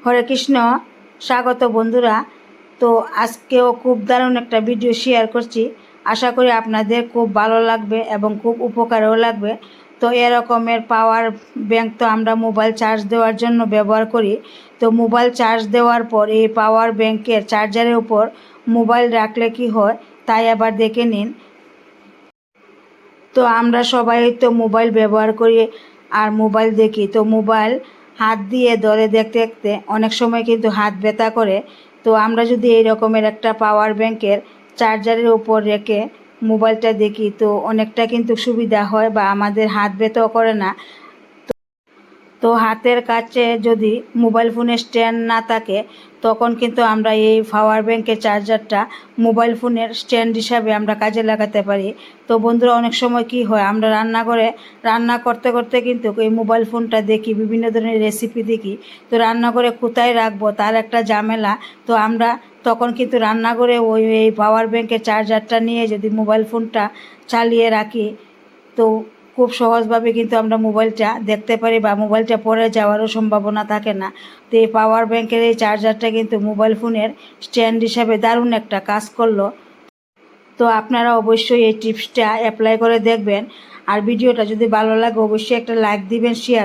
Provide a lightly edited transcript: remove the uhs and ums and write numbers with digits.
হরে কৃষ্ণ, স্বাগত বন্ধুরা। তো আজকেও খুব দারুণ একটা ভিডিও শেয়ার করছি। আশা করি আপনাদের খুব ভালো লাগবে এবং খুব উপকারেও লাগবে। তো এরকমের পাওয়ার ব্যাংক তো আমরা মোবাইল চার্জ দেওয়ার জন্য ব্যবহার করি। তো মোবাইল চার্জ দেওয়ার পর এই পাওয়ার ব্যাংকের চার্জারের উপর মোবাইল রাখলে কি হয় তাই আবার দেখে নিন। তো আমরা সবাই তো মোবাইল ব্যবহার করি আর মোবাইল দেখি। তো মোবাইল হাত দিয়ে ধরে দেখতে দেখতে অনেক সময় কিন্তু হাত ব্যথা করে। তো আমরা যদি এই রকমের একটা পাওয়ার ব্যাংকের চার্জারের উপর রেখে মোবাইলটা দেখি তো অনেকটা কিন্তু সুবিধা হয় বা আমাদের হাত ব্যথাও করে না। তো হাতের কাছে যদি মোবাইল ফোনের স্ট্যান্ড না থাকে তখন কিন্তু আমরা এই পাওয়ার ব্যাংকের চার্জারটা মোবাইল ফোনের স্ট্যান্ড হিসাবে আমরা কাজে লাগাতে পারি। তো বন্ধুরা, অনেক সময় কি হয় আমরা রান্না করতে করতে কিন্তু এই মোবাইল ফোনটা দেখি, বিভিন্ন ধরনের রেসিপি দেখি। তো রান্নাঘরে কোথায় রাখবো তার একটা ঝামেলা। তো আমরা তখন কিন্তু রান্নাঘরে এই পাওয়ার ব্যাংকের চার্জারটা নিয়ে যদি মোবাইল ফোনটা চালিয়ে রাখি তো খুব সহজভাবে কিন্তু আমরা মোবাইলটা দেখতে পারি বা মোবাইলটা পড়ে যাওয়ারও সম্ভাবনা থাকে না। তো এই পাওয়ার ব্যাংকের এই চার্জারটা কিন্তু মোবাইল ফোনের স্ট্যান্ড হিসাবে দারুণ একটা কাজ করলো। তো আপনারা অবশ্যই এই টিপসটা অ্যাপ্লাই করে দেখবেন। আর ভিডিওটা যদি ভালো লাগে অবশ্যই একটা লাইক দিবেন, শেয়ার